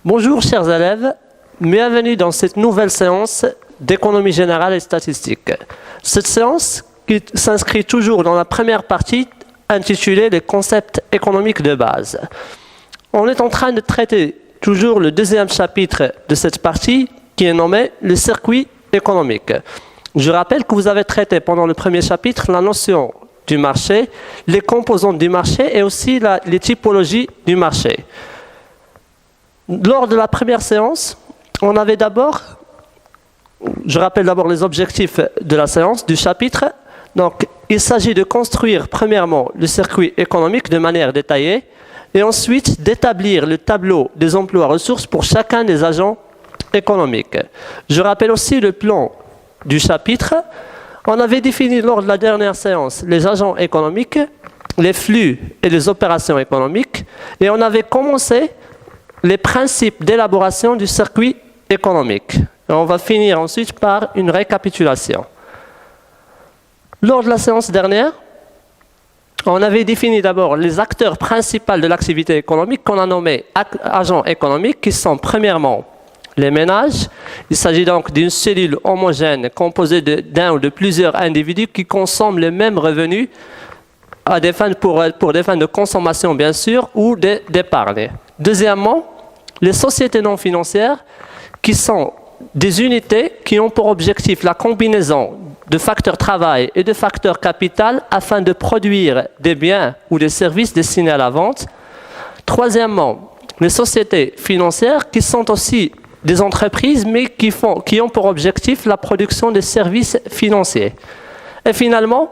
Bonjour chers élèves, bienvenue dans cette nouvelle séance d'économie générale et statistique. Cette séance qui s'inscrit toujours dans la première partie intitulée les concepts économiques de base. On est en train de traiter toujours le deuxième chapitre de cette partie qui est nommé le circuit économique. Je rappelle que vous avez traité pendant le premier chapitre la notion du marché, les composantes du marché et aussi les typologies du marché. Lors de la première séance, on avait d'abord, je rappelle d'abord les objectifs de la séance, du chapitre. Donc, il s'agit de construire premièrement le circuit économique de manière détaillée et ensuite d'établir le tableau des emplois ressources pour chacun des agents économiques. Je rappelle aussi le plan du chapitre. On avait défini lors de la dernière séance les agents économiques, les flux et les opérations économiques et on avait commencé les principes d'élaboration du circuit économique. Et on va finir ensuite par une récapitulation. Lors de la séance dernière, on avait défini d'abord les acteurs principaux de l'activité économique qu'on a nommés agents économiques, qui sont premièrement les ménages. Il s'agit donc d'une cellule homogène composée d'un ou de plusieurs individus qui consomment les mêmes revenus à des fins pour des fins de consommation bien sûr ou d'épargne. Deuxièmement, les sociétés non financières qui sont des unités qui ont pour objectif la combinaison de facteurs travail et de facteurs capital afin de produire des biens ou des services destinés à la vente. Troisièmement, les sociétés financières qui sont aussi des entreprises mais qui ont pour objectif la production de services financiers. Et finalement,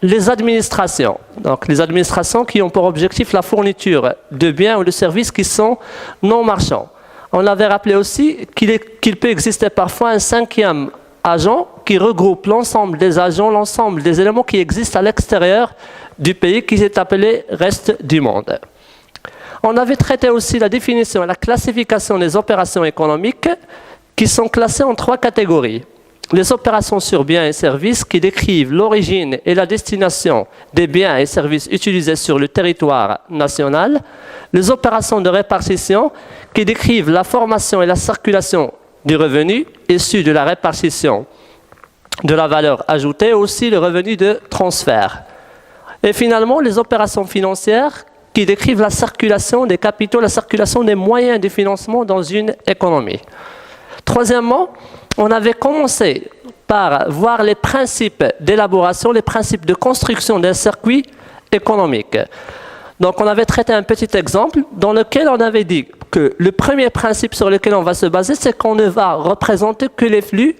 les administrations. Donc, les administrations qui ont pour objectif la fourniture de biens ou de services qui sont non marchands. On avait rappelé aussi qu'il peut exister parfois un cinquième agent qui regroupe l'ensemble des agents, l'ensemble des éléments qui existent à l'extérieur du pays qui est appelé reste du monde. On avait traité aussi la définition et la classification des opérations économiques qui sont classées en trois catégories. Les opérations sur biens et services qui décrivent l'origine et la destination des biens et services utilisés sur le territoire national. Les opérations de répartition qui décrivent la formation et la circulation du revenu issu de la répartition de la valeur ajoutée, aussi le revenu de transfert. Et finalement, les opérations financières qui décrivent la circulation des capitaux, la circulation des moyens de financement dans une économie. Troisièmement, on avait commencé par voir les principes d'élaboration, les principes de construction d'un circuit économique. Donc on avait traité un petit exemple dans lequel on avait dit que le premier principe sur lequel on va se baser, c'est qu'on ne va représenter que les flux,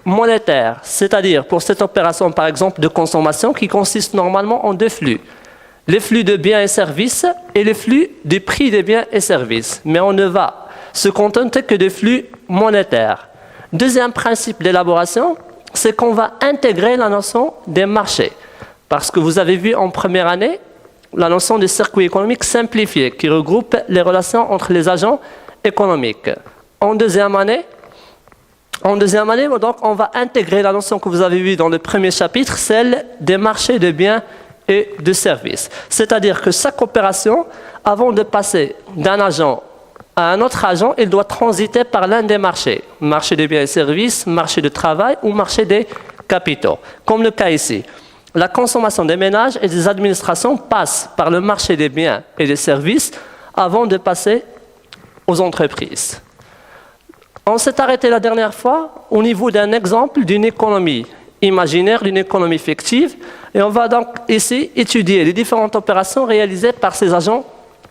monétaires. C'est-à-dire pour cette opération par exemple de consommation qui consiste normalement en deux flux. Les flux de biens et services et les flux du prix des biens et services. Mais on ne va se contenter que des flux monétaires. Deuxième principe d'élaboration, c'est qu'on va intégrer la notion des marchés. Parce que vous avez vu en première année la notion de circuit économique simplifié qui regroupe les relations entre les agents économiques. En deuxième année, donc, on va intégrer la notion que vous avez vue dans le premier chapitre, celle des marchés de biens et de services. C'est-à-dire que chaque opération, avant de passer d'un agent à un autre agent, il doit transiter par l'un des marchés. Marché des biens et services, marché de travail ou marché des capitaux. Comme le cas ici. La consommation des ménages et des administrations passe par le marché des biens et des services avant de passer aux entreprises. On s'est arrêté la dernière fois au niveau d'un exemple d'une économie imaginaire, d'une économie fictive. Et on va donc ici étudier les différentes opérations réalisées par ces agents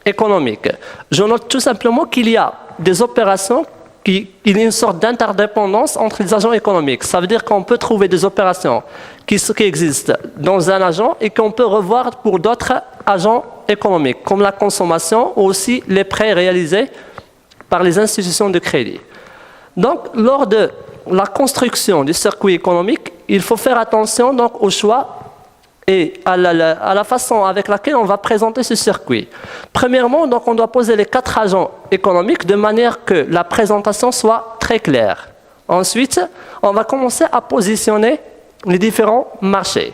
économique. Je note tout simplement qu'il y a des opérations, il y a une sorte d'interdépendance entre les agents économiques. Ça veut dire qu'on peut trouver des opérations qui existent dans un agent et qu'on peut revoir pour d'autres agents économiques, comme la consommation ou aussi les prêts réalisés par les institutions de crédit. Donc, lors de la construction du circuit économique, il faut faire attention donc, au choix et à la façon avec laquelle on va présenter ce circuit. Premièrement, donc, on doit poser les 4 agents économiques de manière que la présentation soit très claire. Ensuite, on va commencer à positionner les différents marchés.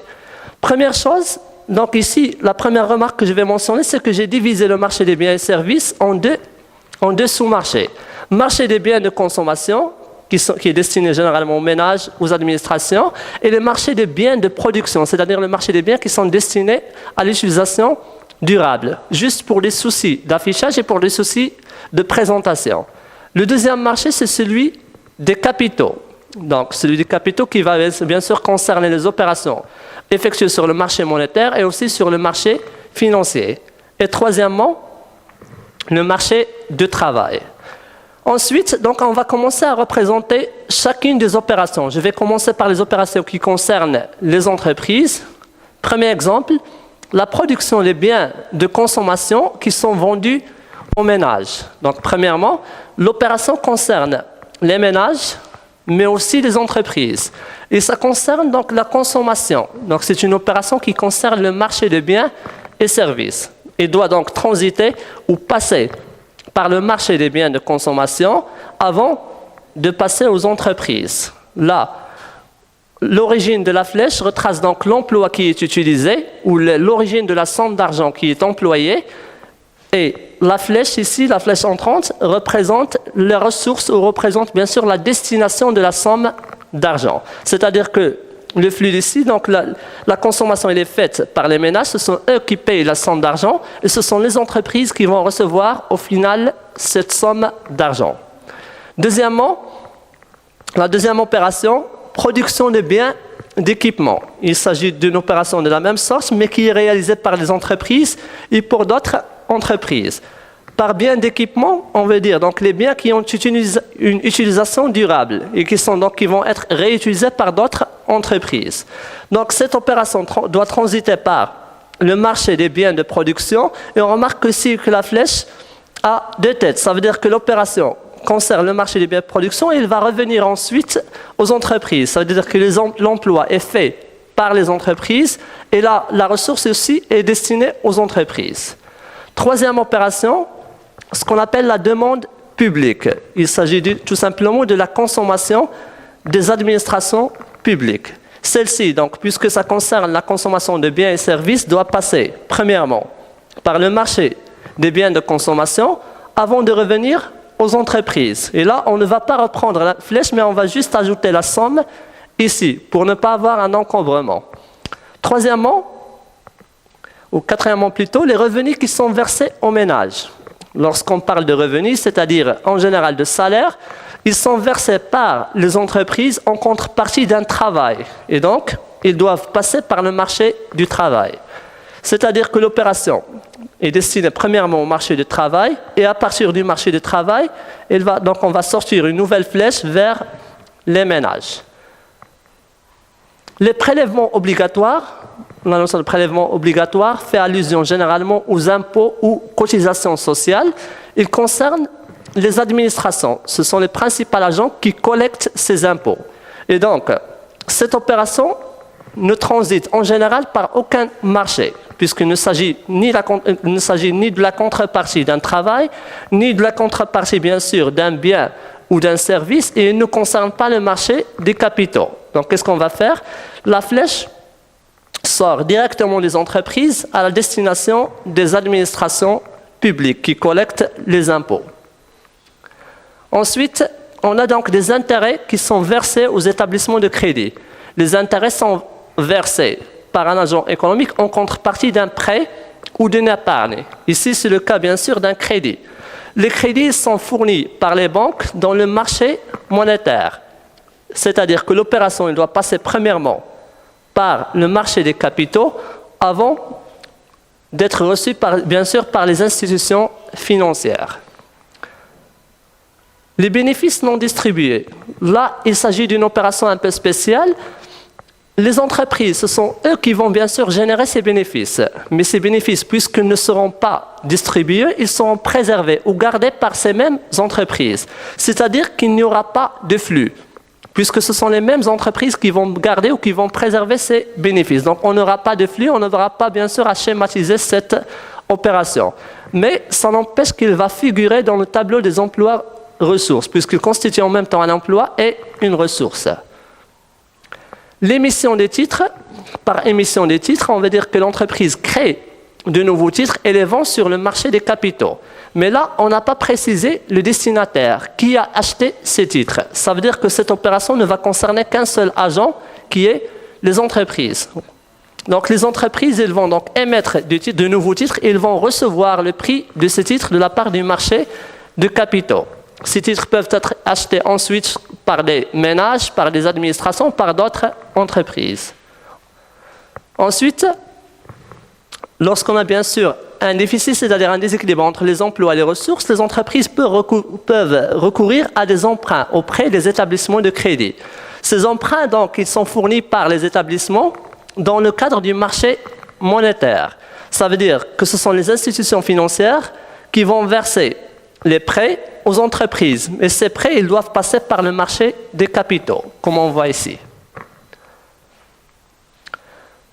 Première chose, donc ici, la première remarque que je vais mentionner, c'est que j'ai divisé le marché des biens et services en deux sous-marchés. Marché des biens de consommation, qui est destiné généralement aux ménages, aux administrations, et le marché des biens de production, c'est-à-dire le marché des biens qui sont destinés à l'utilisation durable, juste pour les soucis d'affichage et pour les soucis de présentation. Le deuxième marché, c'est celui des capitaux. Donc, celui des capitaux qui va bien sûr concerner les opérations effectuées sur le marché monétaire et aussi sur le marché financier. Et troisièmement, le marché du travail. Ensuite, donc, on va commencer à représenter chacune des opérations. Je vais commencer par les opérations qui concernent les entreprises. Premier exemple, la production des biens de consommation qui sont vendus aux ménages. Donc, premièrement, l'opération concerne les ménages, mais aussi les entreprises. Et ça concerne donc la consommation. Donc, c'est une opération qui concerne le marché des biens et services. Il doit donc transiter ou passer par le marché des biens de consommation avant de passer aux entreprises. Là, l'origine de la flèche retrace donc l'emploi qui est utilisé ou l'origine de la somme d'argent qui est employée. Et la flèche ici, la flèche entrante, représente les ressources ou représente bien sûr la destination de la somme d'argent. C'est-à-dire que le flux ici, donc la consommation elle est faite par les ménages, ce sont eux qui payent la somme d'argent et ce sont les entreprises qui vont recevoir au final cette somme d'argent. Deuxièmement, la deuxième opération, production de biens d'équipement. Il s'agit d'une opération de la même sorte mais qui est réalisée par les entreprises et pour d'autres entreprises. Par biens d'équipement, on veut dire donc les biens qui ont une utilisation durable et qui vont être réutilisés par d'autres entreprises. Donc cette opération doit transiter par le marché des biens de production et on remarque aussi que la flèche a deux têtes. Ça veut dire que l'opération concerne le marché des biens de production et il va revenir ensuite aux entreprises. Ça veut dire que l'emploi est fait par les entreprises et là, la ressource aussi est destinée aux entreprises. Troisième opération, ce qu'on appelle la demande publique. Il s'agit tout simplement de la consommation des administrations publiques. Celle-ci, donc, puisque ça concerne la consommation de biens et services, doit passer, premièrement, par le marché des biens de consommation avant de revenir aux entreprises. Et là, on ne va pas reprendre la flèche, mais on va juste ajouter la somme ici, pour ne pas avoir un encombrement. Troisièmement, ou quatrièmement plutôt, les revenus qui sont versés aux ménages. Lorsqu'on parle de revenus, c'est-à-dire en général de salaire, ils sont versés par les entreprises en contrepartie d'un travail. Et donc, ils doivent passer par le marché du travail. C'est-à-dire que l'opération est destinée premièrement au marché du travail et à partir du marché du travail, on va sortir une nouvelle flèche vers les ménages. Les prélèvements obligatoires, la notion de prélèvement obligatoire fait allusion généralement aux impôts ou cotisations sociales. Ils concernent les administrations. Ce sont les principaux agents qui collectent ces impôts. Et donc, cette opération ne transite en général par aucun marché, puisqu'il ne s'agit ni de la contrepartie d'un travail, ni de la contrepartie, bien sûr, d'un bien ou d'un service, et il ne concerne pas le marché des capitaux. Donc, qu'est-ce qu'on va faire? La flèche sort directement des entreprises à la destination des administrations publiques qui collectent les impôts. Ensuite, on a donc des intérêts qui sont versés aux établissements de crédit. Les intérêts sont versés par un agent économique en contrepartie d'un prêt ou d'une épargne. Ici, c'est le cas, bien sûr, d'un crédit. Les crédits sont fournis par les banques dans le marché monétaire. C'est-à-dire que l'opération doit passer premièrement par le marché des capitaux avant d'être reçue, bien sûr, par les institutions financières. Les bénéfices non distribués. Là, il s'agit d'une opération un peu spéciale. Les entreprises, ce sont eux qui vont bien sûr générer ces bénéfices. Mais ces bénéfices, puisqu'ils ne seront pas distribués, ils seront préservés ou gardés par ces mêmes entreprises. C'est-à-dire qu'il n'y aura pas de flux, puisque ce sont les mêmes entreprises qui vont garder ou qui vont préserver ces bénéfices. Donc on n'aura pas de flux, on n'aura pas bien sûr à schématiser cette opération. Mais ça n'empêche qu'il va figurer dans le tableau des emplois ressources, puisqu'il constitue en même temps un emploi et une ressource. L'émission des titres, par émission des titres, on veut dire que l'entreprise crée de nouveaux titres et les vend sur le marché des capitaux. Mais là, on n'a pas précisé le destinataire qui a acheté ces titres. Ça veut dire que cette opération ne va concerner qu'un seul agent, qui est les entreprises. Donc les entreprises, elles vont donc émettre de nouveaux titres et ils vont recevoir le prix de ces titres de la part du marché de capitaux. Ces titres peuvent être achetés ensuite par des ménages, par des administrations, par d'autres entreprises. Ensuite, lorsqu'on a bien sûr un déficit, c'est-à-dire un déséquilibre entre les emplois et les ressources, les entreprises peuvent recourir à des emprunts auprès des établissements de crédit. Ces emprunts, donc, ils sont fournis par les établissements dans le cadre du marché monétaire. Ça veut dire que ce sont les institutions financières qui vont verser les prêts aux entreprises. Et ces prêts, ils doivent passer par le marché des capitaux, comme on voit ici.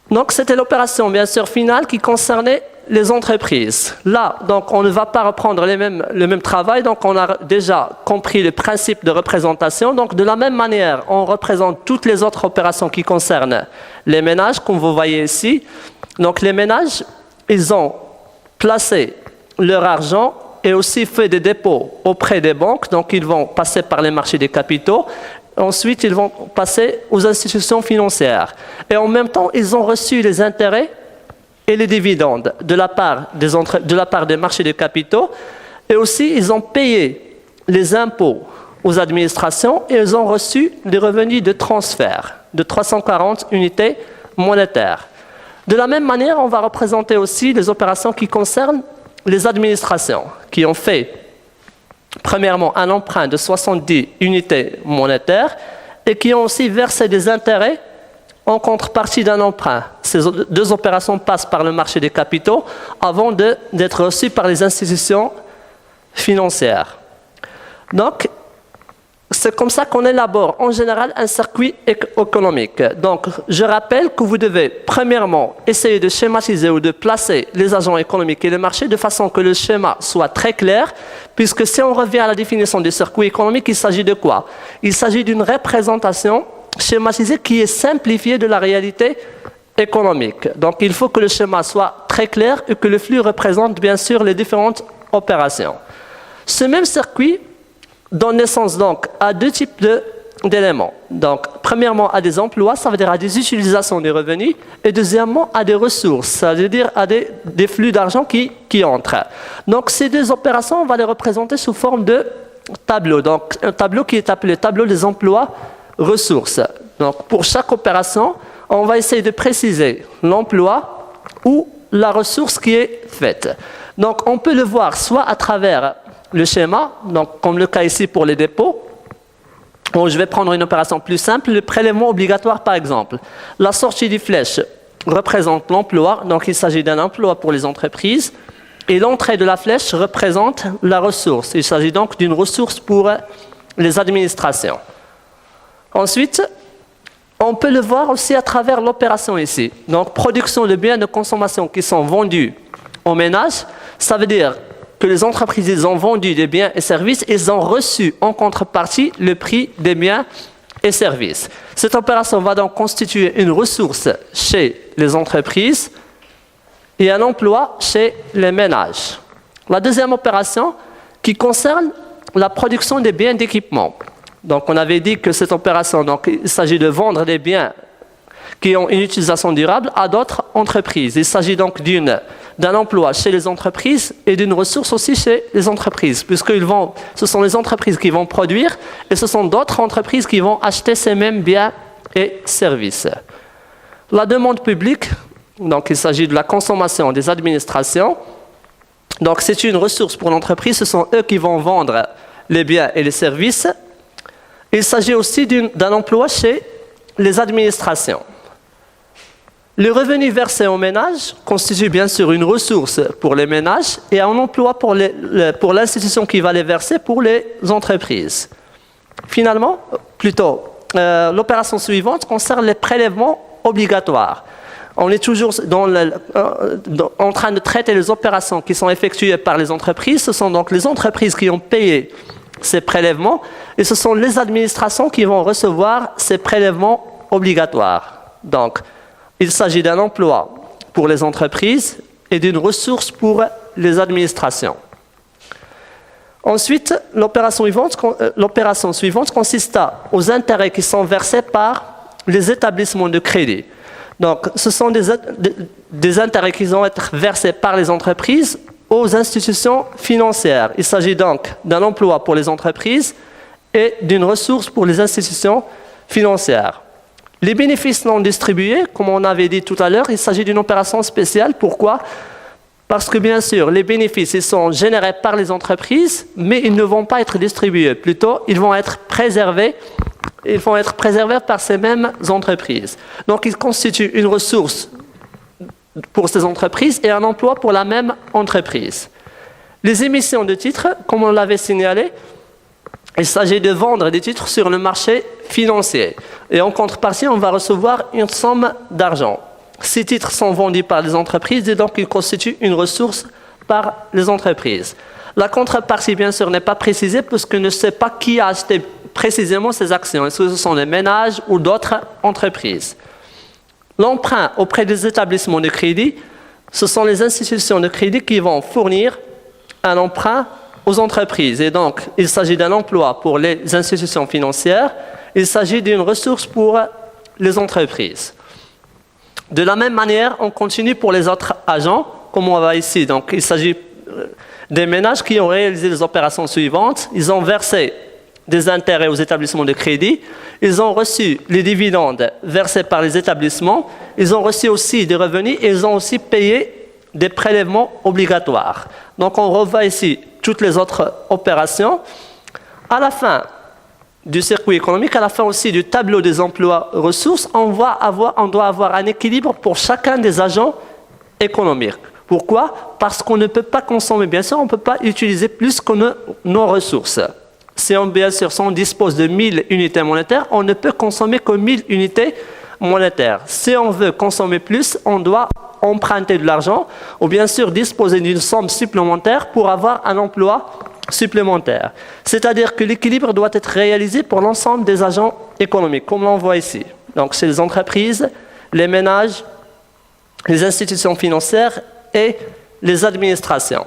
Donc, c'était l'opération, bien sûr, finale qui concernait les entreprises. Là, donc, on ne va pas reprendre le même travail. Donc, on a déjà compris le principe de représentation. Donc, de la même manière, on représente toutes les autres opérations qui concernent les ménages, comme vous voyez ici. Donc, les ménages, ils ont placé leur argent et aussi fait des dépôts auprès des banques. Donc, ils vont passer par les marchés des capitaux. Ensuite, ils vont passer aux institutions financières. Et en même temps, ils ont reçu les intérêts et les dividendes de la part des marchés des capitaux. Et aussi, ils ont payé les impôts aux administrations et ils ont reçu des revenus de transfert de 340 unités monétaires. De la même manière, on va représenter aussi les opérations qui concernent les administrations, qui ont fait premièrement un emprunt de 70 unités monétaires et qui ont aussi versé des intérêts en contrepartie d'un emprunt. Ces deux opérations passent par le marché des capitaux avant d'être reçues par les institutions financières. Donc, c'est comme ça qu'on élabore en général un circuit économique. Donc, je rappelle que vous devez premièrement essayer de schématiser ou de placer les agents économiques et les marchés de façon que le schéma soit très clair, puisque si on revient à la définition du circuit économique, il s'agit de quoi? Il s'agit d'une représentation schématisée qui est simplifiée de la réalité économique. Donc, il faut que le schéma soit très clair et que le flux représente bien sûr les différentes opérations. Ce même circuit donne naissance donc à deux types d'éléments. Donc, premièrement, à des emplois, ça veut dire à des utilisations des revenus, et deuxièmement, à des ressources, ça veut dire à des flux d'argent qui entrent. Donc, ces deux opérations, on va les représenter sous forme de tableau. Donc, un tableau qui est appelé tableau des emplois ressources. Donc, pour chaque opération, on va essayer de préciser l'emploi ou la ressource qui est faite. Donc, on peut le voir soit à travers le schéma, donc comme le cas ici pour les dépôts. Bon, je vais prendre une opération plus simple, le prélèvement obligatoire par exemple. La sortie du flèche représente l'emploi, donc il s'agit d'un emploi pour les entreprises, et l'entrée de la flèche représente la ressource. Il s'agit donc d'une ressource pour les administrations. Ensuite, on peut le voir aussi à travers l'opération ici. Donc, production de biens de consommation qui sont vendus aux ménages, ça veut dire que les entreprises ils ont vendu des biens et services, ils ont reçu en contrepartie le prix des biens et services. Cette opération va donc constituer une ressource chez les entreprises et un emploi chez les ménages. La deuxième opération qui concerne la production des biens d'équipement. Donc on avait dit que cette opération, donc, il s'agit de vendre des biens qui ont une utilisation durable à d'autres entreprises. Il s'agit donc d'un emploi chez les entreprises et d'une ressource aussi chez les entreprises, puisque ce sont les entreprises qui vont produire et ce sont d'autres entreprises qui vont acheter ces mêmes biens et services. La demande publique, donc il s'agit de la consommation des administrations. Donc c'est une ressource pour l'entreprise, ce sont eux qui vont vendre les biens et les services. Il s'agit aussi d'un emploi chez les administrations. Les revenus versés aux ménages constituent bien sûr une ressource pour les ménages et un emploi pour l'institution qui va les verser pour les entreprises. Finalement, l'opération suivante concerne les prélèvements obligatoires. On est toujours en train de traiter les opérations qui sont effectuées par les entreprises. Ce sont donc les entreprises qui ont payé ces prélèvements et ce sont les administrations qui vont recevoir ces prélèvements obligatoires. Donc, Il s'agit d'un emploi pour les entreprises et d'une ressource pour les administrations. Ensuite, l'opération suivante consiste aux intérêts qui sont versés par les établissements de crédit. Donc, ce sont des intérêts qui vont être versés par les entreprises aux institutions financières. Il s'agit donc d'un emploi pour les entreprises et d'une ressource pour les institutions financières. Les bénéfices non distribués, comme on avait dit tout à l'heure, il s'agit d'une opération spéciale. Pourquoi ? Parce que bien sûr, les bénéfices ils sont générés par les entreprises, mais ils ne vont pas être distribués. Plutôt, ils vont être préservés. Ils vont être préservés par ces mêmes entreprises. Donc, ils constituent une ressource pour ces entreprises et un emploi pour la même entreprise. Les émissions de titres, comme on l'avait signalé, il s'agit de vendre des titres sur le marché financier. Et en contrepartie, on va recevoir une somme d'argent. Ces titres sont vendus par les entreprises et donc ils constituent une ressource par les entreprises. La contrepartie, bien sûr, n'est pas précisée puisqu'on ne sait pas qui a acheté précisément ces actions. Est-ce que ce sont les ménages ou d'autres entreprises? L'emprunt auprès des établissements de crédit, ce sont les institutions de crédit qui vont fournir un emprunt aux entreprises. Et donc, il s'agit d'un emploi pour les institutions financières, il s'agit d'une ressource pour les entreprises. De la même manière, on continue pour les autres agents, comme on voit ici. Donc, il s'agit des ménages qui ont réalisé les opérations suivantes. Ils ont versé des intérêts aux établissements de crédit. Ils ont reçu les dividendes versés par les établissements. Ils ont reçu aussi des revenus et ils ont aussi payé des prélèvements obligatoires. Donc, on revoit ici toutes les autres opérations. À la fin du circuit économique, à la fin aussi du tableau des emplois ressources, on doit avoir un équilibre pour chacun des agents économiques. Pourquoi? Parce qu'on ne peut pas consommer, bien sûr, on ne peut pas utiliser plus que nos ressources. Si on, bien sûr, si on dispose de 1000 unités monétaires, on ne peut consommer que 1000 unités monétaires. Si on veut consommer plus, on doit emprunter de l'argent ou bien sûr disposer d'une somme supplémentaire pour avoir un emploi supplémentaire. C'est-à-dire que l'équilibre doit être réalisé pour l'ensemble des agents économiques, comme l'on voit ici. Donc, c'est les entreprises, les ménages, les institutions financières et les administrations.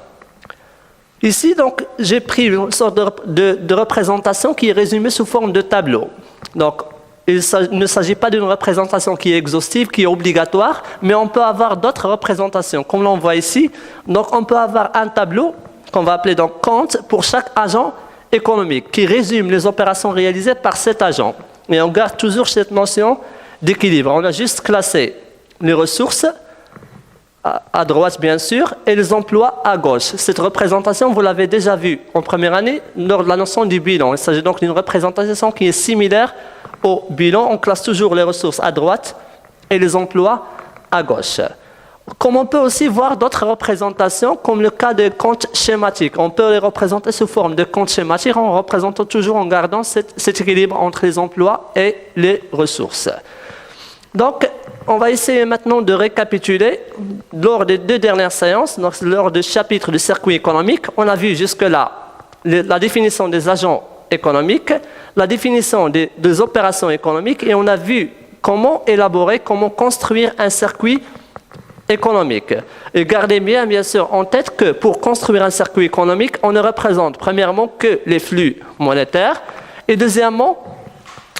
Ici, donc, j'ai pris une sorte de représentation qui est résumée sous forme de tableau. Donc, il ne s'agit pas d'une représentation qui est exhaustive, qui est obligatoire, mais on peut avoir d'autres représentations, comme l'on voit ici. Donc, on peut avoir un tableau qu'on va appeler donc compte pour chaque agent économique, qui résume les opérations réalisées par cet agent. Et on garde toujours cette notion d'équilibre. On a juste classé les ressources à droite, bien sûr, et les emplois à gauche. Cette représentation, vous l'avez déjà vue en première année lors de la notion du bilan. Il s'agit donc d'une représentation qui est similaire au bilan. On classe toujours les ressources à droite et les emplois à gauche. Comme on peut aussi voir d'autres représentations, comme le cas des comptes schématiques. On peut les représenter sous forme de comptes schématiques en représentant toujours en gardant cet équilibre entre les emplois et les ressources. Donc, on va essayer maintenant de récapituler. Lors des 2 dernières séances, donc lors du chapitre du circuit économique, on a vu jusque-là la définition des agents économiques, la définition des opérations économiques, et on a vu comment élaborer, comment construire un circuit économique. Et gardez bien sûr en tête que pour construire un circuit économique, on ne représente premièrement que les flux monétaires et deuxièmement,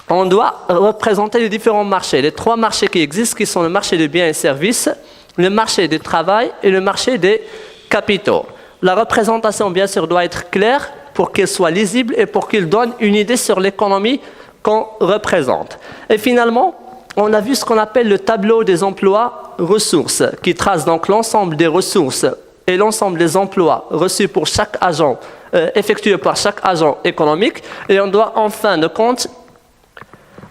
on doit représenter les différents marchés, les 3 marchés qui existent, qui sont le marché des biens et services, le marché du travail et le marché des capitaux. La représentation, bien sûr, doit être claire pour qu'elle soit lisible et pour qu'elle donne une idée sur l'économie qu'on représente. Et finalement, on a vu ce qu'on appelle le tableau des emplois ressources, qui trace donc l'ensemble des ressources et l'ensemble des emplois reçus pour chaque agent, effectués par chaque agent économique. Et on doit, en fin de compte,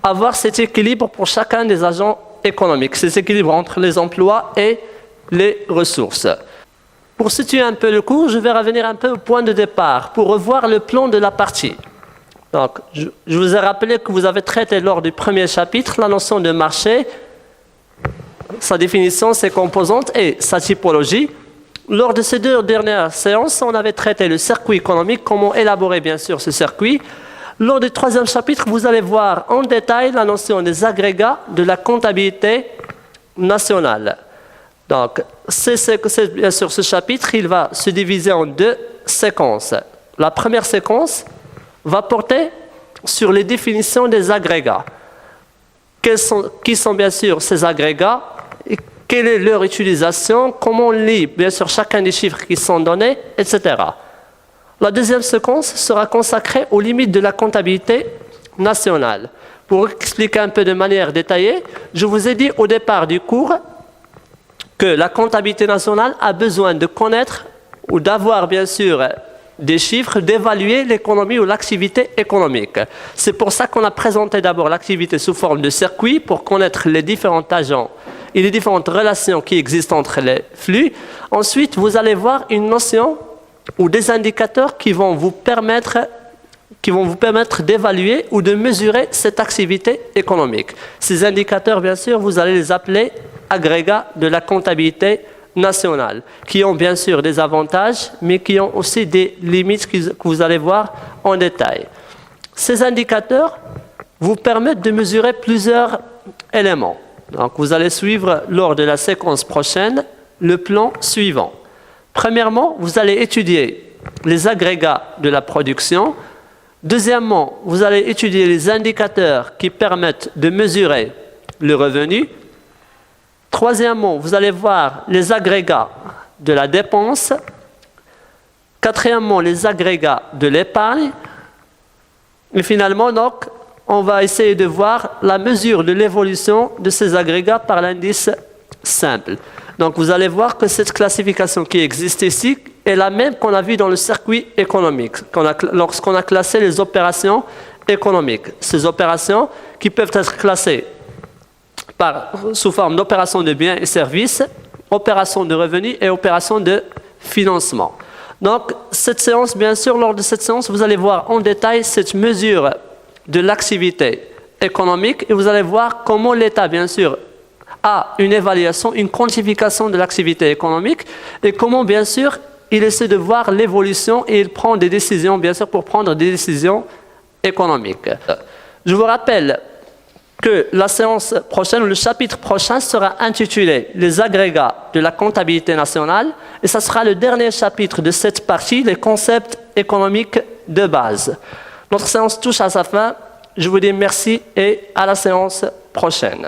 avoir cet équilibre pour chacun des agents économiques, cet équilibre entre les emplois et les ressources. Pour situer un peu le cours, je vais revenir un peu au point de départ pour revoir le plan de la partie. Donc, je vous ai rappelé que vous avez traité lors du premier chapitre la notion de marché, sa définition, ses composantes et sa typologie. Lors de ces 2 dernières séances, on avait traité le circuit économique, comment élaborer bien sûr ce circuit. Lors du 3e chapitre, vous allez voir en détail la notion des agrégats, de la comptabilité nationale. Donc, bien sûr, ce chapitre, il va se diviser en deux séquences. La première séquence va porter sur les définitions des agrégats. Qui sont bien sûr ces agrégats, et quelle est leur utilisation, comment on lit bien sûr chacun des chiffres qui sont donnés, etc. La deuxième séquence sera consacrée aux limites de la comptabilité nationale. Pour expliquer un peu de manière détaillée, je vous ai dit au départ du cours que la comptabilité nationale a besoin de connaître ou d'avoir bien sûr des chiffres, d'évaluer l'économie ou l'activité économique. C'est pour ça qu'on a présenté d'abord l'activité sous forme de circuit pour connaître les différents agents et les différentes relations qui existent entre les flux. Ensuite, vous allez voir une notion ou des indicateurs qui vont vous permettre d'évaluer ou de mesurer cette activité économique. Ces indicateurs, bien sûr, vous allez les appeler agrégats de la comptabilité nationale, qui ont bien sûr des avantages, mais qui ont aussi des limites que vous allez voir en détail. Ces indicateurs vous permettent de mesurer plusieurs éléments. Donc, vous allez suivre lors de la séquence prochaine le plan suivant. Premièrement, vous allez étudier les agrégats de la production. Deuxièmement, vous allez étudier les indicateurs qui permettent de mesurer le revenu. Troisièmement, vous allez voir les agrégats de la dépense. Quatrièmement, les agrégats de l'épargne. Et finalement, donc, on va essayer de voir la mesure de l'évolution de ces agrégats par l'indice simple. Donc, vous allez voir que cette classification qui existe ici est la même qu'on a vue dans le circuit économique, lorsqu'on a classé les opérations économiques. Ces opérations qui peuvent être classées sous forme d'opérations de biens et services, opérations de revenus et opérations de financement. Donc, cette séance, bien sûr, lors de cette séance, vous allez voir en détail cette mesure de l'activité économique et vous allez voir comment l'État, bien sûr, a une évaluation, une quantification de l'activité économique et comment, bien sûr, il essaie de voir l'évolution et il prend des décisions, bien sûr, pour prendre des décisions économiques. Je vous rappelle que la séance prochaine, ou le chapitre prochain, sera intitulé « Les agrégats de la comptabilité nationale » et ça sera le dernier chapitre de cette partie, les concepts économiques de base. Notre séance touche à sa fin. Je vous dis merci et à la séance prochaine.